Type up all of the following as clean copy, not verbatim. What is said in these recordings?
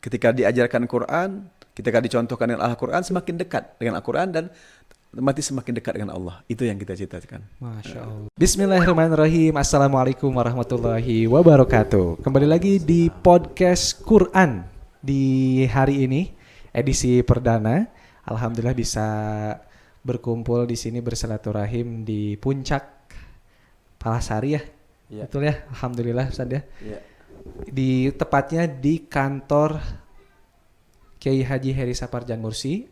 ketika diajarkan Quran, ketika dicontohkan dengan Al-Quran, semakin dekat dengan Al-Quran dan mati semakin dekat dengan Allah. Itu yang kita cita-citakan. Masya Allah. Bismillahirrahmanirrahim. Assalamualaikum warahmatullahi wabarakatuh. Kembali lagi di podcast Quran di hari ini, edisi perdana. Alhamdulillah bisa berkumpul di sini bersilaturahim di puncak Palasari ya. Betul ya. Alhamdulillah Ustaz ya. Di tepatnya di kantor Kiai Haji Heri Saparjan Mursi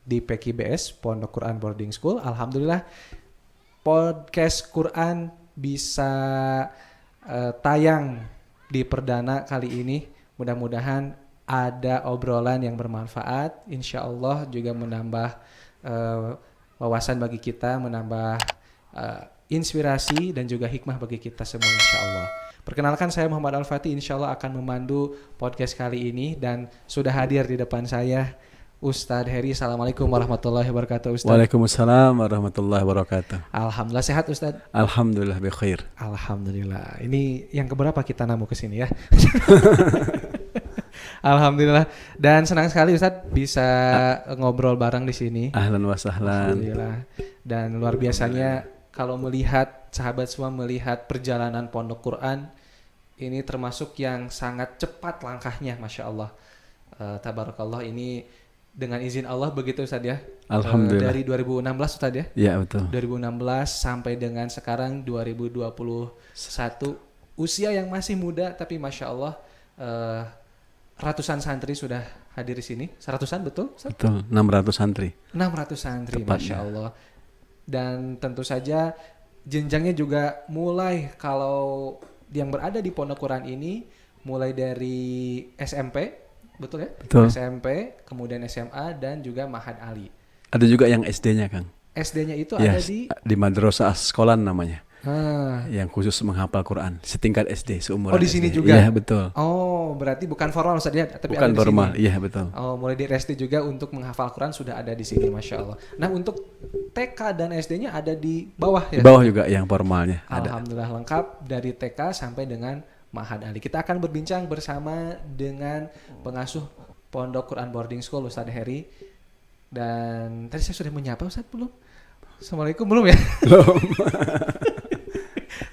di PKBS Pondok Quran Boarding School. Alhamdulillah podcast Quran bisa tayang di perdana kali ini. Mudah-mudahan ada obrolan yang bermanfaat. Insya Allah juga menambah wawasan bagi kita, menambah inspirasi dan juga hikmah bagi kita semua insya Allah. Perkenalkan, saya Muhammad Al-Fatih, insya Allah akan memandu podcast kali ini dan sudah hadir di depan saya Ustadz Heri. Assalamualaikum warahmatullahi wabarakatuh Ustadz. Waalaikumsalam warahmatullahi wabarakatuh. Alhamdulillah sehat Ustadz. Alhamdulillah bikhair. Alhamdulillah. Ini yang keberapa kita namu ke sini ya? Alhamdulillah. Dan senang sekali Ustadz bisa ngobrol bareng di sini. Ahlan wa sahlan. Alhamdulillah. Dan luar biasanya kalau melihat sahabat semua melihat perjalanan Pondok Quran ini termasuk yang sangat cepat langkahnya, masya Allah. Tabarakallah, ini dengan izin Allah begitu Ustaz ya. Alhamdulillah. Dari 2016 Ustaz ya. Iya betul. 2016 sampai dengan sekarang 2021, usia yang masih muda tapi masya Allah ratusan santri sudah hadir di sini. 100-an betul Ustaz? Betul, 600 santri. 600 santri, tepatnya. masya Allah. Dan tentu saja jenjangnya juga mulai, kalau yang berada di Pondok Quran ini mulai dari SMP, betul ya? Betul. SMP, kemudian SMA dan juga Ma'had Ali. Ada juga yang SD-nya Kang. SD-nya itu Ya, ada di Madrasah Sekolah namanya. Yang khusus menghafal Quran setingkat SD seumuran. Oh, di sini SD. juga. Iya, betul. Oh, berarti bukan formal Ustaz ya, tapi Bukan ada di formal. sini. Iya, betul. Oh, mulai di SD juga untuk menghafal Quran sudah ada di sini, masya Allah. Nah, untuk TK dan SD-nya ada di bawah ya. Di bawah juga yang formalnya ada. Alhamdulillah lengkap dari TK sampai dengan Ma'had Ali. Kita akan berbincang bersama dengan pengasuh Pondok Quran Boarding School Ustadz Heri. Dan tadi saya sudah menyapa Ustadz belum? Assalamualaikum belum ya? Belum.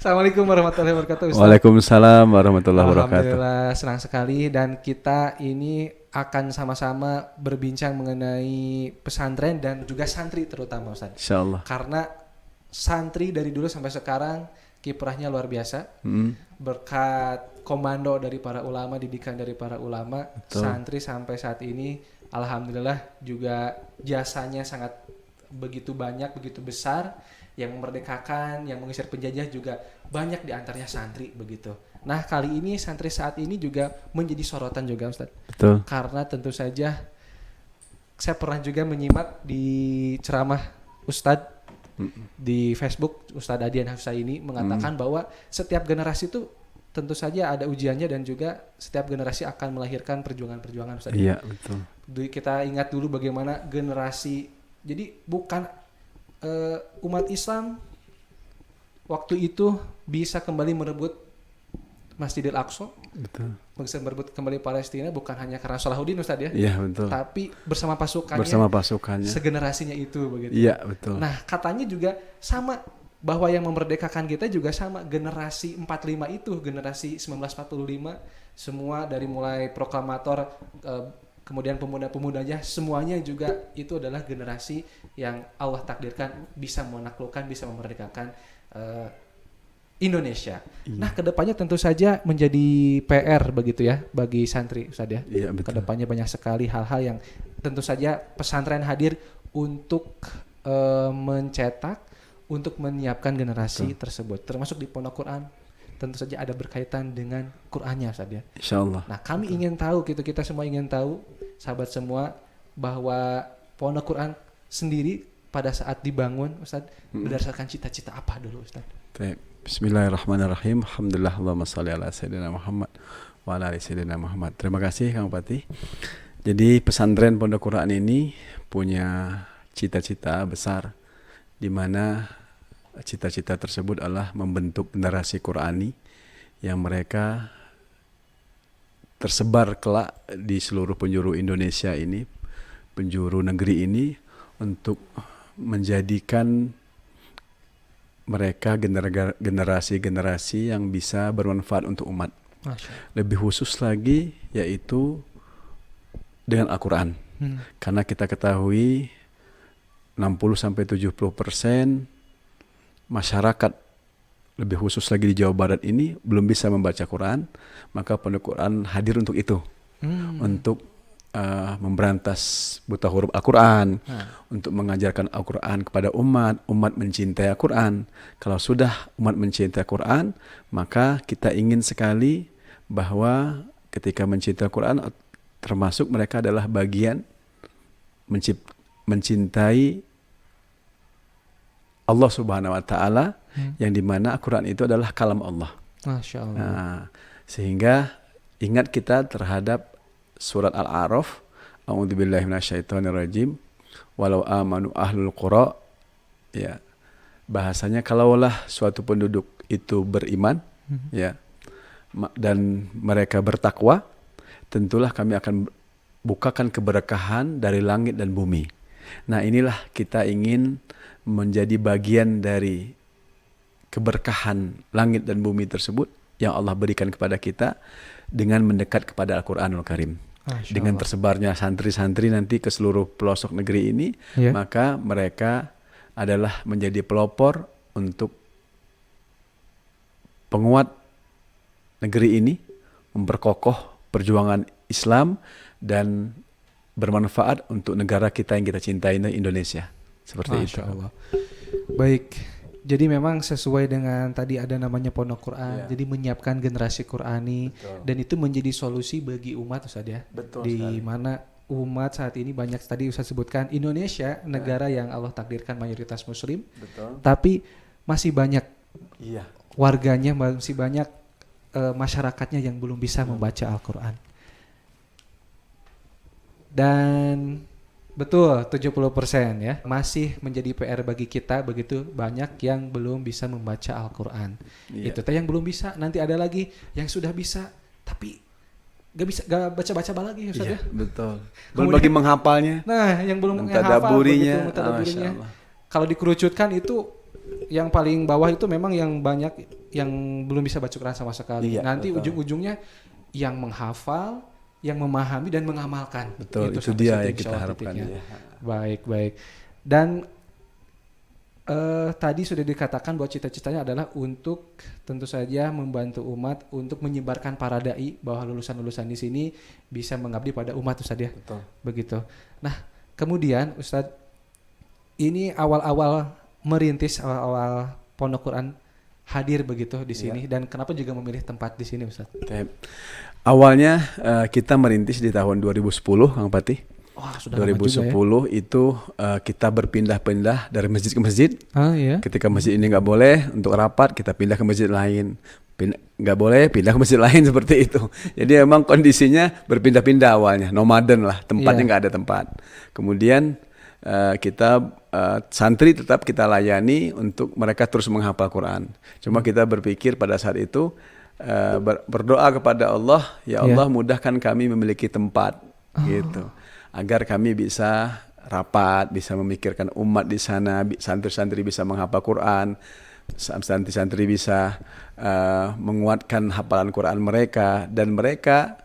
Assalamualaikum warahmatullahi wabarakatuh Ustadz. Waalaikumsalam warahmatullahi wabarakatuh. Alhamdulillah senang sekali, dan kita ini akan sama-sama berbincang mengenai pesantren dan juga santri terutama Ustadz. Insyaallah. Karena santri dari dulu sampai sekarang kiprahnya luar biasa. Berkat komando dari para ulama, didikan dari para ulama, betul. Santri sampai saat ini alhamdulillah juga jasanya sangat begitu banyak, begitu besar. Yang memerdekakan, yang mengusir penjajah juga banyak diantaranya santri begitu. Nah, kali ini santri saat ini juga menjadi sorotan juga Ustaz. Betul. Karena tentu saja saya pernah juga menyimak di ceramah Ustadz di Facebook, Ustadz Adian Hafsaini mengatakan bahwa setiap generasi itu tentu saja ada ujiannya dan juga setiap generasi akan melahirkan perjuangan-perjuangan Ustadz. Iya, betul. Kita ingat dulu bagaimana generasi, jadi bukan umat Islam waktu itu bisa kembali merebut Masjidil Aqsa, betul. Bisa merebut kembali Palestina bukan hanya karena Salahuddin Ustaz ya. Iya, betul. Tapi bersama pasukannya. Bersama pasukannya. Segenerasinya itu begitu. Iya, betul. Nah, katanya juga sama, bahwa yang memerdekakan kita juga sama, generasi 45 itu, generasi 1945, semua dari mulai proklamator kemudian pemuda-pemudanya, semuanya juga itu adalah generasi yang Allah takdirkan bisa menaklukkan, bisa memerdekakan Indonesia. Iya. Nah, kedepannya tentu saja menjadi PR begitu ya bagi santri Ustaz ya. Iya, betul. Kedepannya banyak sekali hal-hal yang tentu saja pesantren hadir untuk mencetak, untuk menyiapkan generasi tersebut. Termasuk di Pondok Quran tentu saja ada berkaitan dengan Qur'annya Ustaz ya. Insyaallah. Nah, kami ingin tahu gitu, kita semua ingin tahu, sahabat semua, bahwa Pondok Quran sendiri pada saat dibangun Ustaz berdasarkan cita-cita apa dulu Ustaz? Baik. Bismillahirrahmanirrahim. Alhamdulillah, Allahumma shalli ala sayyidina Muhammad wa ala ali sayyidina Muhammad. Terima kasih Kang Pati. Jadi pesantren Pondok Quran ini punya cita-cita besar, di mana cita-cita tersebut adalah membentuk generasi Qurani yang mereka tersebar kelak di seluruh penjuru Indonesia ini, penjuru negeri ini, untuk menjadikan mereka generasi-generasi yang bisa bermanfaat untuk umat. Lebih khusus lagi yaitu dengan Al-Quran. Karena kita ketahui 60-70% masyarakat, lebih khusus lagi di Jawa Barat ini, belum bisa membaca Quran. Maka Pondok Quran hadir untuk itu, untuk memberantas buta huruf Al-Quran, untuk mengajarkan Al-Quran kepada umat mencintai Al-Quran. Kalau sudah umat mencintai Al-Quran, maka kita ingin sekali bahwa ketika mencintai Al-Quran, termasuk mereka adalah bagian mencintai Allah Subhanahu wa Ta'ala, yang dimana Al-Quran itu adalah kalam Allah. Masya Allah. Nah, sehingga ingat kita terhadap surat Al-A'raf, A'udzubillahi minasyaitonirrajim, walau amanu ahlul qura, ya, bahasanya kalaulah suatu penduduk itu beriman, ya, dan mereka bertakwa, tentulah kami akan bukakan keberkahan dari langit dan bumi. Nah, inilah kita ingin menjadi bagian dari keberkahan langit dan bumi tersebut yang Allah berikan kepada kita dengan mendekat kepada Al-Quranul Karim. Dengan tersebarnya santri-santri nanti ke seluruh pelosok negeri ini, maka mereka adalah menjadi pelopor untuk penguat negeri ini, memperkokoh perjuangan Islam dan bermanfaat untuk negara kita yang kita cintai, Indonesia. Seperti itu. Allah. Baik, jadi memang sesuai dengan tadi ada namanya Pondok Quran, jadi menyiapkan generasi Qurani. Betul. Dan itu menjadi solusi bagi umat, Ustaz ya. Betul di sekali. mana umat saat ini banyak, tadi Ustaz sebutkan Indonesia negara yang Allah takdirkan mayoritas Muslim. Betul. Tapi masih banyak warganya, masih banyak masyarakatnya yang belum bisa membaca Al-Quran. Dan betul, 70% ya masih menjadi PR bagi kita, begitu banyak yang belum bisa membaca Al-Quran. Itu yang belum bisa, nanti ada lagi yang sudah bisa tapi gak baca-baca lagi, Ustaz ya. Betul. Belum bagi menghafalnya. Nah, yang belum mentadaburinya. Kalau dikerucutkan itu yang paling bawah itu memang yang banyak yang belum bisa baca Quran sama sekali. Nanti ujung-ujungnya yang menghafal, yang memahami dan mengamalkan. Betul, itu dia yang kita harapkan. Baik. Dan tadi sudah dikatakan bahwa cita-citanya adalah untuk tentu saja membantu umat untuk menyebarkan para dai, bahwa lulusan-lulusan di sini bisa mengabdi pada umat, Ustaz ya. Betul. Begitu. Nah, kemudian Ustaz, ini awal-awal merintis, awal-awal Pondok Quran hadir begitu di sini, dan kenapa juga memilih tempat di sini, Ustaz? Awalnya kita merintis di tahun 2010, Kang Patih. Sudah 2010 itu kita berpindah-pindah dari masjid ke masjid. Ketika masjid ini nggak boleh untuk rapat, kita pindah ke masjid lain. Nggak boleh, pindah ke masjid lain, seperti itu. Jadi memang kondisinya berpindah-pindah awalnya, nomaden lah, tempatnya nggak ada tempat. Kemudian kita santri tetap kita layani untuk mereka terus menghafal Quran. Cuma kita berpikir pada saat itu, berdoa kepada Allah, ya Allah mudahkan kami memiliki tempat, gitu, agar kami bisa rapat, bisa memikirkan umat di sana, santri-santri bisa menghafal Quran, santri-santri bisa menguatkan hafalan Quran mereka, dan mereka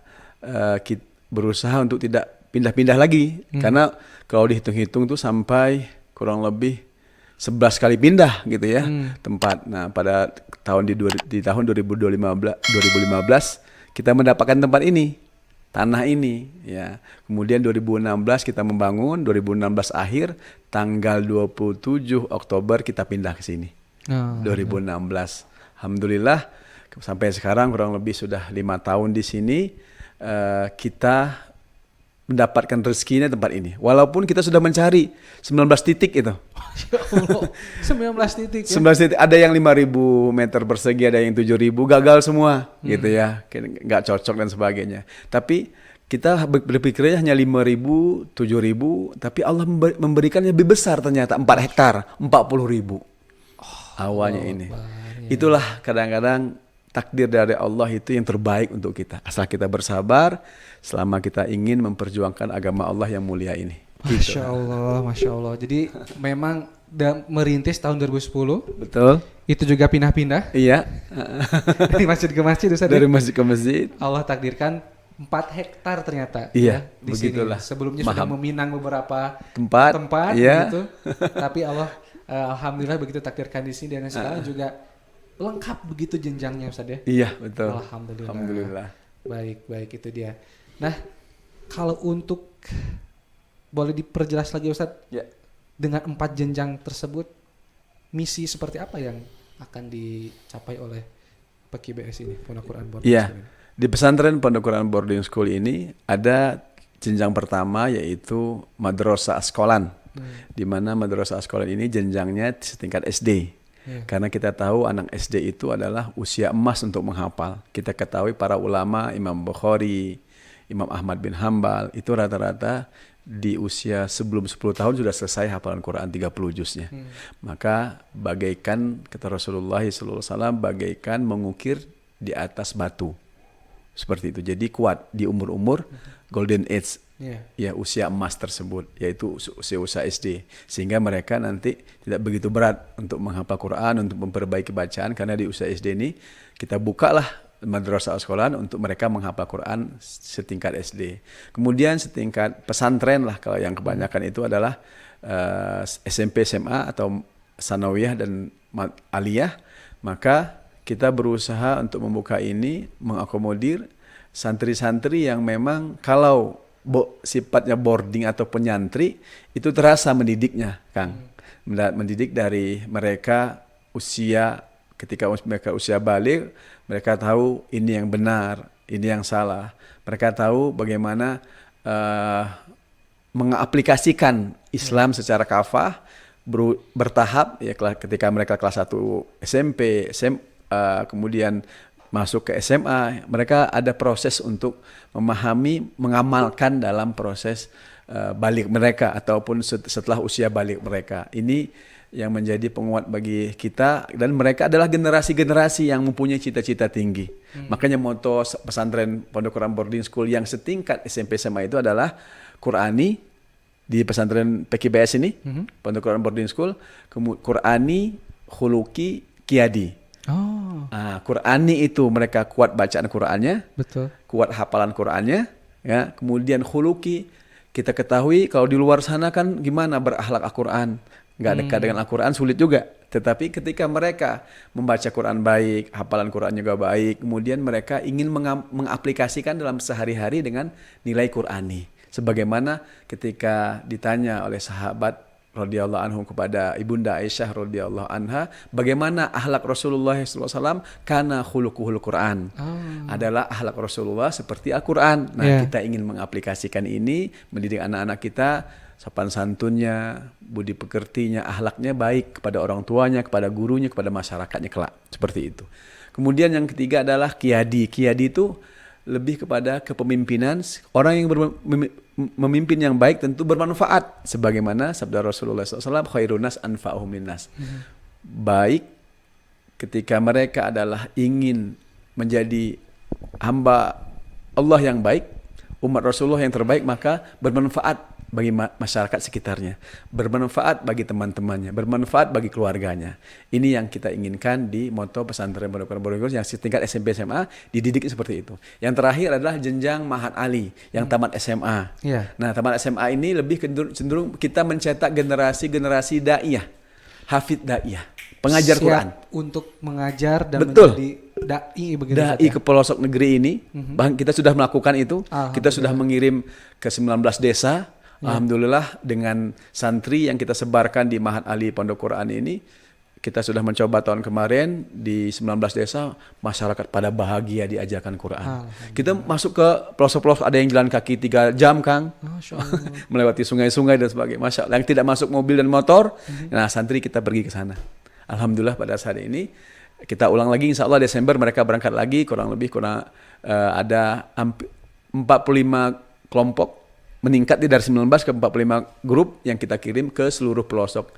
berusaha untuk tidak pindah-pindah lagi, karena kalau dihitung-hitung tuh sampai kurang lebih 11 kali pindah gitu ya tempat. Nah, pada tahun di tahun 2015 kita mendapatkan tempat ini, tanah ini ya. Kemudian 2016 kita membangun, 2016 akhir tanggal 27 Oktober kita pindah ke sini. 2016. Alhamdulillah sampai sekarang kurang lebih sudah 5 tahun di sini, kita mendapatkan rezekinya tempat ini. Walaupun kita sudah mencari 19 titik itu. 19 titik ya? 19 titik. Ada yang 5.000 meter persegi, ada yang 7.000, gagal semua gitu ya. Nggak cocok dan sebagainya. Tapi kita berpikirnya hanya 5.000, 7.000, tapi Allah memberikannya lebih besar ternyata, 4 hektar, 40.000. Awalnya ini. Itulah kadang-kadang takdir dari Allah itu yang terbaik untuk kita. Asal kita bersabar selama kita ingin memperjuangkan agama Allah yang mulia ini. Gitu. Masya Allah. Jadi memang merintis tahun 2010. Betul. Itu juga pindah-pindah. Iya. Dari masjid ke masjid, Ustaz. Dari masjid ke masjid. Allah takdirkan 4 hektar ternyata. Iya, di begitulah. sini. Sebelumnya sudah meminang beberapa tempat iya. gitu. Tapi Allah alhamdulillah begitu takdirkan di sini, dan sekarang juga lengkap begitu jenjangnya, Ustaz ya. Iya, betul. Alhamdulillah. Baik itu dia. Nah, kalau untuk boleh diperjelas lagi, Ustaz, ya, dengan 4 jenjang tersebut, misi seperti apa yang akan dicapai oleh PKBS ini, Pondok Quran Boarding School ini? Di pesantren Pondok Quran Boarding School ini ada jenjang pertama, yaitu Madrasah Askolan, di mana Madrasah Askolan ini jenjangnya setingkat SD. Karena kita tahu anak SD itu adalah usia emas untuk menghafal. Kita ketahui para ulama, Imam Bukhari, Imam Ahmad bin Hambal, itu rata-rata di usia sebelum 10 tahun sudah selesai hafalan Quran 30 juznya. Maka bagaikan, kata Rasulullah SAW, bagaikan mengukir di atas batu. Seperti itu. Jadi kuat di umur-umur golden age, ya usia emas tersebut, yaitu usia SD. Sehingga mereka nanti tidak begitu berat untuk menghafal Quran, untuk memperbaiki bacaan, karena di usia SD ini kita bukalah madrasah sekolahan untuk mereka menghafal Quran setingkat SD. Kemudian setingkat pesantren lah, kalau yang kebanyakan itu adalah SMP, SMA atau sanawiyah dan aliyah. Maka kita berusaha untuk membuka ini, mengakomodir santri-santri yang memang kalau sifatnya boarding atau penyantri itu terasa mendidiknya, Kang. Mendidik dari mereka usia, ketika mereka usia balik, mereka tahu ini yang benar, ini yang salah. Mereka tahu bagaimana mengaplikasikan Islam secara kafah, bertahap, ya, ketika mereka kelas 1 SMP, kemudian masuk ke SMA, mereka ada proses untuk memahami, mengamalkan dalam proses balik mereka ataupun setelah usia balik mereka. Ini yang menjadi penguat bagi kita, dan mereka adalah generasi-generasi yang mempunyai cita-cita tinggi. Makanya moto pesantren Pondok Quran Boarding School yang setingkat SMP SMA itu adalah Qurani di pesantren PKBS ini, Pondok Quran Boarding School, Qurani, Khuluki, Qiyadi. Qurani itu mereka kuat bacaan Qurannya, betul, kuat hafalan Qurannya, ya. Kemudian khuluki, kita ketahui kalau di luar sana kan gimana berakhlak Al-Quran, nggak dekat dengan Al-Quran sulit juga. Tetapi ketika mereka membaca Quran baik, hafalan Quran juga baik, kemudian mereka ingin mengaplikasikan dalam sehari-hari dengan nilai Qurani. Sebagaimana ketika ditanya oleh sahabat radhiyallahu anhu kepada Ibunda Aisyah radhiyallahu anha, bagaimana akhlak Rasulullah SAW, kana khuluquhul Quran. Adalah akhlak Rasulullah seperti Al-Quran. Nah, kita ingin mengaplikasikan ini, mendidik anak-anak kita, sopan santunnya, budi pekertinya, akhlaknya baik kepada orang tuanya, kepada gurunya, kepada masyarakatnya kelak. Seperti itu. Kemudian yang ketiga adalah qiyadi. Qiyadi itu lebih kepada kepemimpinan. Orang yang memimpin yang baik tentu bermanfaat, sebagaimana sabda Rasulullah SAW, khairun nas anfa'uhum linnas. Baik ketika mereka adalah ingin menjadi hamba Allah yang baik, umat Rasulullah yang terbaik, maka bermanfaat bagi masyarakat sekitarnya, bermanfaat bagi teman-temannya, bermanfaat bagi keluarganya. Ini yang kita inginkan di moto pesantren Pondok Quran Boarding School yang setingkat SMP SMA dididik seperti itu. Yang terakhir adalah jenjang Mahat Ali yang tamat SMA. Nah, tamat SMA ini lebih cenderung kita mencetak generasi-generasi daiyah, hafid daiyah, pengajar siap Quran untuk mengajar dan betul menjadi dai begitu. Dai ke pelosok negeri ini. Bahkan kita sudah melakukan itu. Kita sudah mengirim ke 19 desa. Alhamdulillah, dengan santri yang kita sebarkan di Mahat Ali Pondok Quran ini, kita sudah mencoba tahun kemarin di 19 desa, masyarakat pada bahagia diajarkan Quran. Kita masuk ke pelosok-pelosok, ada yang jalan kaki 3 jam, Kang. Melewati sungai-sungai dan sebagainya. Masya Allah, yang tidak masuk mobil dan motor, nah santri kita pergi ke sana. Alhamdulillah pada saat ini kita ulang lagi, insya Allah Desember mereka berangkat lagi, kurang ada 45 kelompok, meningkat dari 19 ke 45 grup yang kita kirim ke seluruh pelosok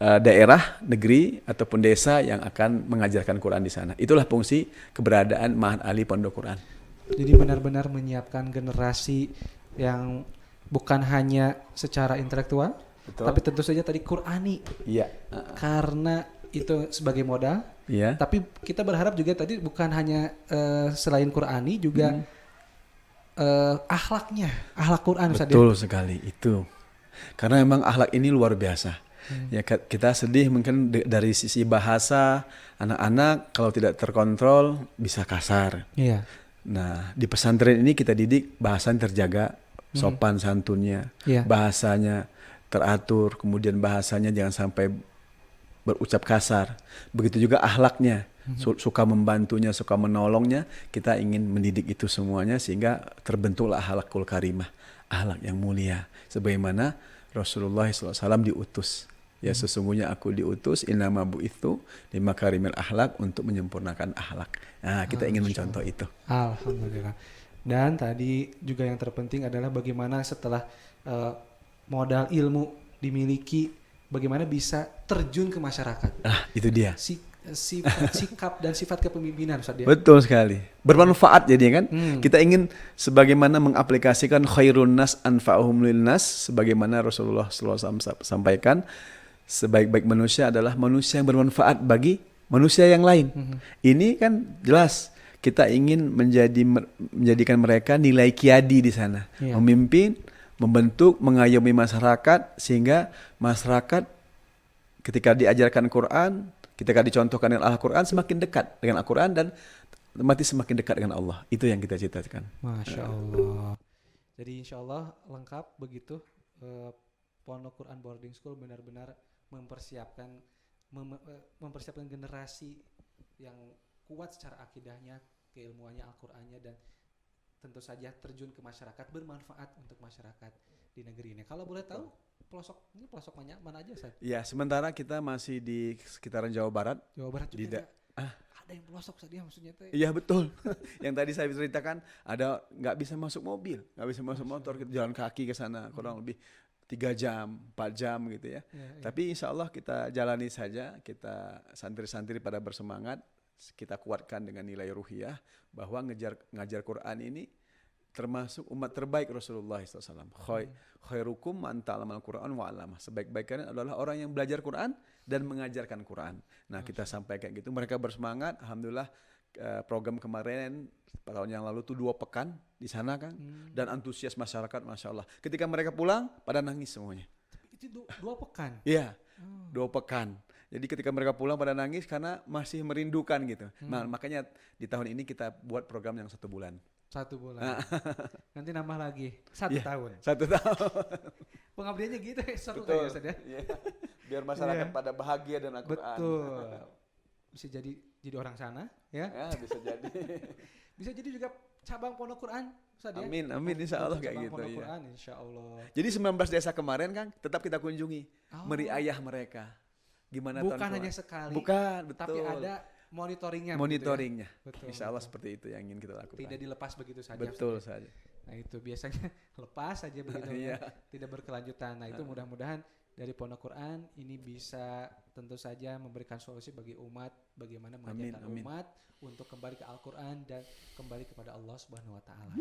daerah, negeri ataupun desa yang akan mengajarkan Quran di sana. Itulah fungsi keberadaan Ma'had Ali Pondok Quran. Jadi benar-benar menyiapkan generasi yang bukan hanya secara intelektual, Betul. tapi tentu saja tadi Qurani. Iya. Karena itu sebagai modal. Iya. Tapi kita berharap juga tadi bukan hanya selain Qurani juga akhlaknya, akhlak Quran Ustaz. Betul sekali itu. Karena memang akhlak ini luar biasa. Ya kita sedih mungkin dari sisi bahasa, anak-anak kalau tidak terkontrol bisa kasar. Iya. Nah, di pesantren ini kita didik bahasa yang terjaga, sopan santunnya, Iya. bahasanya teratur, kemudian bahasanya jangan sampai berucap kasar. Begitu juga akhlaknya, suka membantunya, suka menolongnya. Kita ingin mendidik itu semuanya sehingga terbentuklah akhlakul karimah, akhlak yang mulia. Sebagaimana Rasulullah SAW diutus. Ya sesungguhnya aku diutus innama bu'itsu limakarimil akhlak, untuk menyempurnakan akhlak. Nah, kita ingin mencontoh itu. Alhamdulillah. Dan tadi juga yang terpenting adalah bagaimana setelah modal ilmu dimiliki, bagaimana bisa terjun ke masyarakat. Itu dia. Sikap dan sifat kepemimpinan Ustaz. Betul sekali. Bermanfaat jadi kan. Kita ingin sebagaimana mengaplikasikan khairun nas anfa'uhum linnas, sebagaimana Rasulullah SAW sampaikan, sebaik-baik manusia adalah manusia yang bermanfaat bagi manusia yang lain. Ini kan jelas kita ingin menjadikan mereka nilai kiadi di sana. Iya. Memimpin, membentuk, mengayomi masyarakat sehingga masyarakat ketika diajarkan Quran, ketika dicontohkan dengan Al-Quran semakin dekat dengan Al-Quran dan mati semakin dekat dengan Allah. Itu yang kita cita-citakan. Masya Allah. Jadi insya Allah lengkap begitu. Pondok Quran Boarding School benar-benar mempersiapkan generasi yang kuat secara akidahnya, keilmuannya, Al-Qur'annya, dan tentu saja terjun ke masyarakat, bermanfaat untuk masyarakat di negeri ini. Kalau boleh tahu pelosok mana aja Ustaz? Ya, sementara kita masih di sekitaran Jawa Barat. Jawa Barat juga ada yang pelosok tadi maksudnya teh. Iya betul. Yang tadi saya ceritakan ada nggak bisa masuk mobil, nggak bisa masuk motor, kita jalan kaki ke sana kurang lebih 3 jam, 4 jam gitu ya. Tapi insya Allah kita jalani saja, kita santri-santri pada bersemangat, kita kuatkan dengan nilai ruhiyah bahwa ngajar Quran ini termasuk umat terbaik Rasulullah SAW. Khairukum man ta'allamal Quran wa 'allamah. Sebaik-baiknya adalah orang yang belajar Quran dan mengajarkan Quran. Nah, kita sampaikan gitu, mereka bersemangat. Alhamdulillah program kemarin tahun yang lalu tuh 2 pekan di sana kan, dan antusias masyarakat, masya Allah. Ketika mereka pulang pada nangis semuanya. Itu 2 pekan. Iya, 2 pekan. Jadi ketika mereka pulang pada nangis karena masih merindukan gitu. Nah, makanya di tahun ini kita buat program yang 1 bulan. 1 bulan. Nanti nambah lagi 1 tahun. 1 tahun. Pengabdiannya gitu ya, 1 Betul. kali ya. Yeah. Biar masyarakat pada bahagia dan Al-Quran. Betul. Bisa jadi orang sana ya. Ya, bisa jadi. Bisa jadi juga cabang Pondok Quran Ustaz ya. Amin, insya Allah kayak gitu. Pondok Ya. Quran insya Allah. Jadi 19 desa kemarin kan tetap kita kunjungi, meriayah mereka. Gimana Bukan tahun hanya Quran? sekali. Bukan, betul. Tapi ada monitoringnya. Monitoringnya. Begitu ya? Betul, Insya Allah betul. seperti itu yang ingin kita lakukan. Tidak dilepas begitu saja. Betul Ustaz ya. saja. Nah itu biasanya lepas saja begitu Iya. tidak berkelanjutan. Nah itu mudah-mudahan dari Pondok Quran ini bisa tentu saja memberikan solusi bagi umat, bagaimana mengajarkan Amin. umat untuk kembali ke Al-Quran dan kembali kepada Allah Subhanahu Wa Taala.